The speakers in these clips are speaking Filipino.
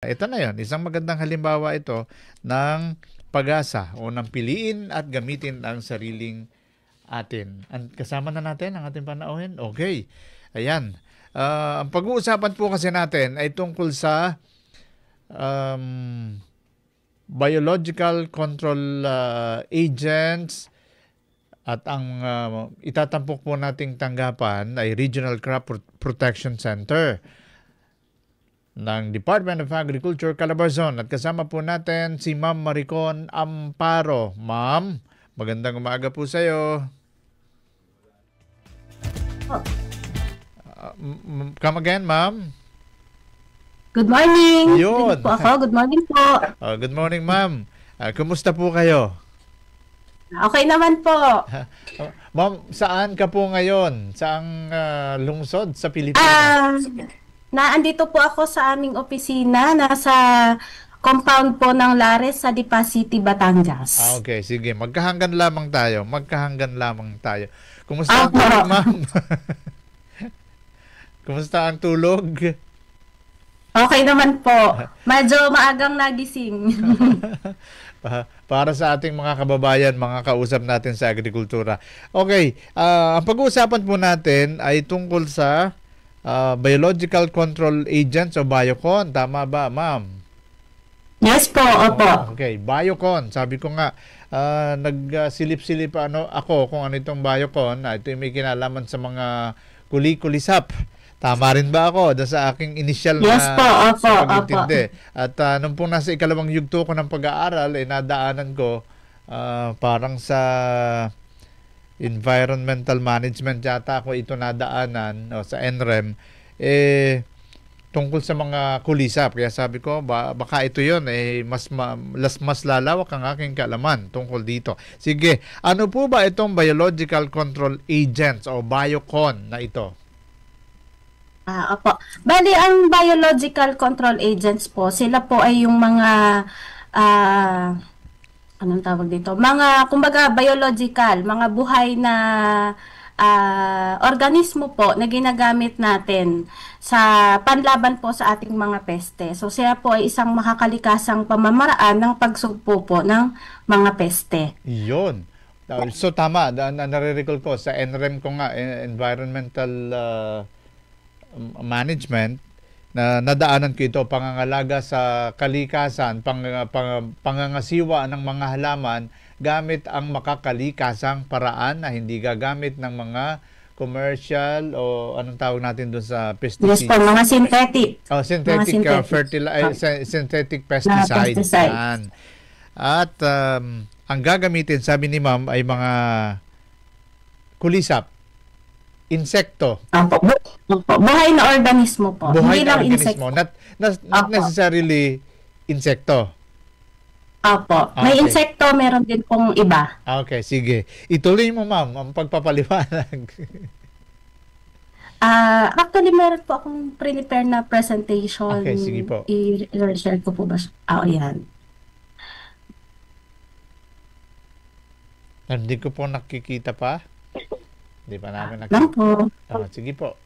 Ito na yon, isang magandang halimbawa ito ng pag-asa o ng piliin at gamitin ang sariling atin. Kasama na natin ang ating panauhin? Okay. Ayan. Ang pag-uusapan po kasi natin ay tungkol sa um, biological control agents at ang itatampok po nating tanggapan ay Regional Crop Protection Center ng Department of Agriculture, Calabarzon. At kasama po natin si Ma'am Maricon Amparo. Ma'am, magandang umaga po sa iyo. Come again, ma'am. Good morning. Yun. Po ako. Good morning po. Good morning, ma'am. Kumusta po kayo? Okay naman po. Ma'am, saan ka po ngayon? Saang lungsod sa Pilipinas? Naandito po ako sa aming opisina. Nasa compound po ng Lares sa Lipa City, Batangas. Okay, sige. Magkahanggan lamang tayo. Kumusta ang tulog, ma'am? Kumusta ang tulog? Okay naman po. Medyo maagang nagising. Para sa ating mga kababayan, mga kausap natin sa agrikultura. Okay, ang pag-uusapan po natin ay tungkol sa biological control agents o Biocon. Tama ba, ma'am? Yes po, opo. Okay, Biocon. Sabi ko nga, nagsilip-silip ako kung ano itong Biocon. Ito yung may kinalaman sa mga kuli-kulisap. Tama rin ba ako sa aking initial yes, na po, opo, pag-intindi? At nung po nasa ikalawang yugto ko ng pag-aaral, nadaanan ko parang sa environmental management yata ako ito nadaanan o sa NREM tungkol sa mga kulisap. Kaya sabi ko baka ito yon mas lalawak ang aking kaalaman tungkol dito. Sige, ano po ba itong biological control agents o Biocon na ito? Opo. Bali, ang biological control agents po, sila po ay yung mga anong tawag dito? Mga, kumbaga, biological, mga buhay na organismo po na ginagamit natin sa panlaban po sa ating mga peste. So, sila po ay isang makakalikasang pamamaraan ng pagsugpo po ng mga peste. Yun. So, tama. Nare-recall ko sa NREM ko nga, Environmental Management, na nadaanan ko ito, pangangalaga sa kalikasan, pangangasiwa ng mga halaman gamit ang makakalikasang paraan na hindi gagamit ng mga commercial o anong tawag natin doon sa pesticides. Yes po, mga synthetic. Synthetic pesticides. Yan. At ang gagamitin, sabi ni ma'am, ay mga kulisap. Insekto. Buhay na organismo po. Buhay hindi na lang organismo. Not necessarily insekto. Opo. May insekto, meron din pong iba. Okay, sige. Ituloy mo, ma'am, ang pagpapaliwanag. Actually, meron po akong prepare na presentation. Okay, sige po. I-share ko po ba? Ayan. Hindi ko po nakikita pa. Hindi pa namin nakikita. Lang po. Sige po.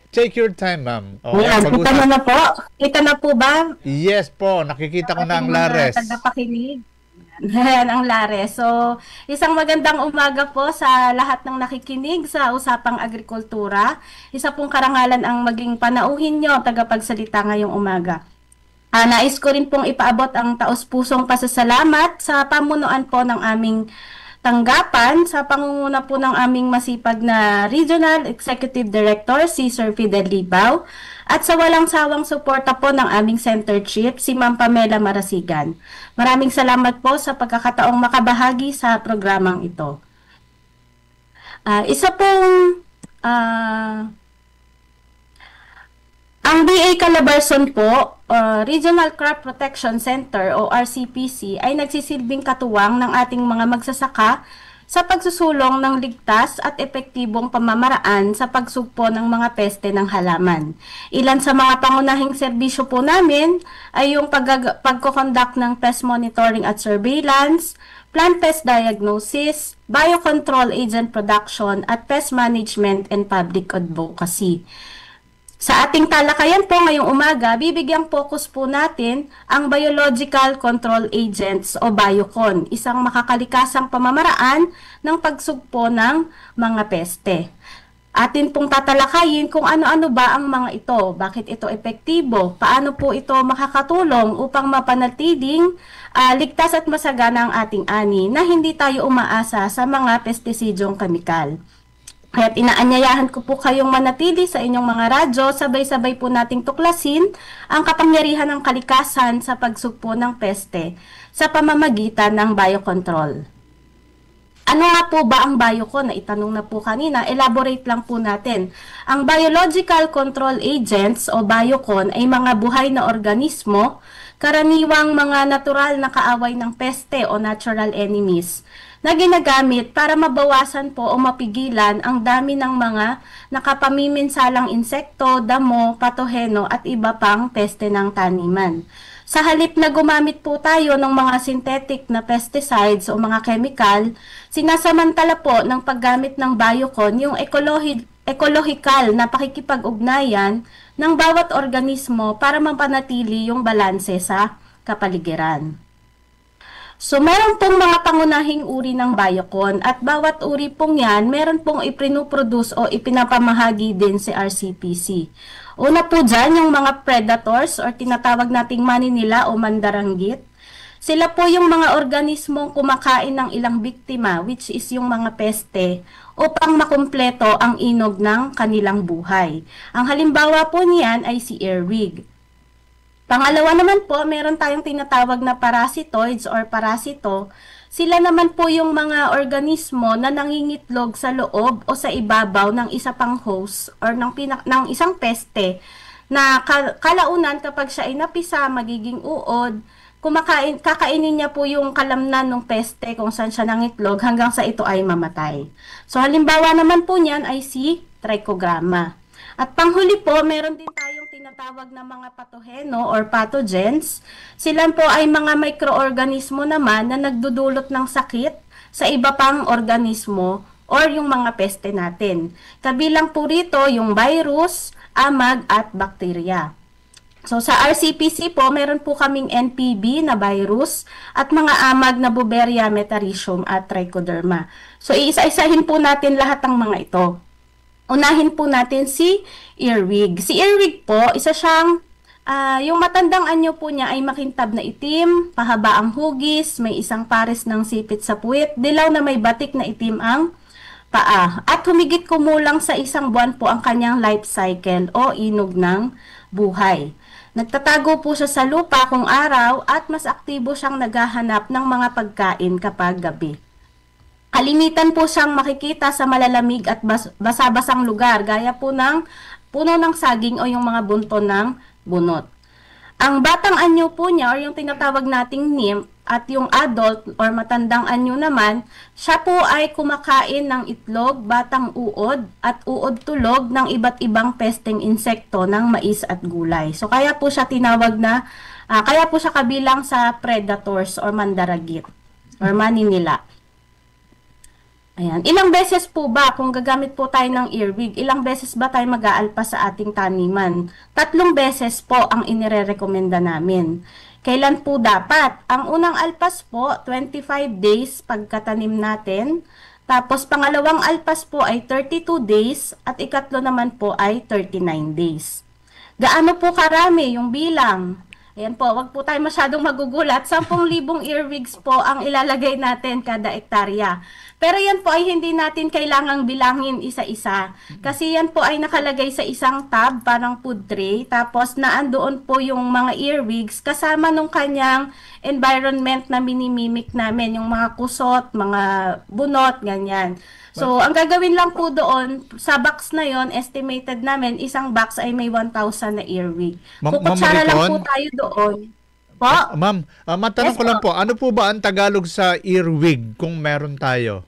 Take your time, ma'am. Ayan, kita na po. Kita na po ba? Yes po, nakikita ko na ang Lares. Tagapakinig. Ayan, ang Lares. So, isang magandang umaga po sa lahat ng nakikinig sa Usapang Agrikultura. Isa pong karangalan ang maging panauhin nyo, tagapagsalita ngayong umaga. Nais ko rin pong ipaabot ang taos-pusong pasasalamat sa pamunuan po ng aming tanggapan sa pangunguna po ng aming masipag na Regional Executive Director, si Sir Fidel Libao, at sa walang sawang suporta po ng aming Center Chief, si Ma'am Pamela Marasigan. Maraming salamat po sa pagkakataong makabahagi sa programang ito. Isa pong ang BA Calabarzon po, Regional Crop Protection Center o RCPC ay nagsisilbing katuwang ng ating mga magsasaka sa pagsusulong ng ligtas at epektibong pamamaraan sa pagsugpo ng mga peste ng halaman. Ilan sa mga pangunahing serbisyo po namin ay yung pagkoconduct ng pest monitoring at surveillance, plant pest diagnosis, biocontrol agent production at pest management and public advocacy. Sa ating talakayan po ngayong umaga, bibigyang focus po natin ang Biological Control Agents o BioCon, isang makakalikasang pamamaraan ng pagsugpo ng mga peste. Atin pong tatalakayin kung ano-ano ba ang mga ito, bakit ito epektibo, paano po ito makakatulong upang mapanatiling ligtas at masagana ang ating ani na hindi tayo umaasa sa mga pestisidyong kemikal. Kaya't inaanyayahan ko po kayong manatili sa inyong mga radyo, sabay-sabay po nating tuklasin ang kapangyarihan ng kalikasan sa pagsugpo ng peste sa pamamagitan ng biocontrol. Ano nga po ba ang BioCon? Itanong na po kanina, elaborate lang po natin. Ang Biological Control Agents o BioCon ay mga buhay na organismo, karaniwang mga natural na kaaway ng peste o natural enemies, na ginagamit para mabawasan po o mapigilan ang dami ng mga nakapamiminsalang insekto, damo, patoheno at iba pang peste ng taniman. Sa halip na gumamit po tayo ng mga synthetic na pesticides o mga chemical, sinasamantala po ng paggamit ng BioCon yung ekologikal na pakikipag-ugnayan ng bawat organismo para mapanatili yung balanse sa kapaligiran. So, meron pong mga pangunahing uri ng BioCon at bawat uri pong yan, meron pong ipinoproduce o ipinapamahagi din si RCPC. Una po dyan, yung mga predators or tinatawag nating maninila o mandaranggit. Sila po yung mga organismong kumakain ng ilang biktima, which is yung mga peste, upang makumpleto ang inog ng kanilang buhay. Ang halimbawa po niyan ay si earwig. Pangalawa naman po, meron tayong tinatawag na parasitoids or parasito. Sila naman po yung mga organismo na nangingitlog sa loob o sa ibabaw ng isa pang host or ng isang peste na kalaunan kapag siya ay napisa, magiging uod, kakainin niya po yung kalamnan ng peste kung saan siya nangitlog hanggang sa ito ay mamatay. So halimbawa naman po niyan ay si Trichogramma. At panghuli po, meron din tayong tinatawag na mga patoheno or pathogens. Sila po ay mga microorganismo naman na nagdudulot ng sakit sa iba pang organismo or yung mga peste natin. Kabilang po rito yung virus, amag at bakterya. So sa RCPC po, meron po kaming NPB na virus at mga amag na Boveria, Metarhizium at Trichoderma. So iisa-isahin po natin lahat ng mga ito. Unahin po natin si earwig. Si earwig po, isa siyang, yung matandang anyo po niya ay makintab na itim, pahaba ang hugis, may isang pares ng sipit sa puwit, dilaw na may batik na itim ang paa. At humigit kumulang sa 1 buwan po ang kanyang life cycle o inog ng buhay. Nagtatago po siya sa lupa kung araw at mas aktibo siyang naghahanap ng mga pagkain kapag gabi. Kalimitan po siyang makikita sa malalamig at basa-basang lugar gaya po ng puno ng saging o yung mga bunto ng bunot. Ang batang anyo po niya or yung tinatawag nating nymph at yung adult or matandang anyo naman, siya po ay kumakain ng itlog, batang uod at uod tulog ng iba't ibang pesteng insekto ng mais at gulay. So kaya po siya tinawag na, kaya po siya kabilang sa predators or mandaragit or maninila. Ayan. Ilang beses po ba kung gagamit po tayo ng earwig, ilang beses ba tayo mag-aalpas sa ating taniman? 3 beses po ang inirerekomenda namin. Kailan po dapat? Ang unang alpas po, 25 days pagkatanim natin. Tapos pangalawang alpas po ay 32 days at ikatlo naman po ay 39 days. Gaano po karami yung bilang? Ayan po, wag po tayo masyadong magugulat. 10,000 earwigs po ang ilalagay natin kada ektarya. Pero yan po ay hindi natin kailangang bilangin isa-isa. Kasi yan po ay nakalagay sa isang tab, parang food tray. Tapos naandoon po yung mga earwigs kasama nung kanyang environment na minimimik namin. Yung mga kusot, mga bunot, ganyan. So, ang gagawin lang po doon, sa box na yon estimated namin, isang box ay may 1,000 na earwig. Kukutsara lang po tayo doon. Po? Ma'am, matanong Yes, ko lang po. po, ano po ba ang Tagalog sa earwig kung meron tayo?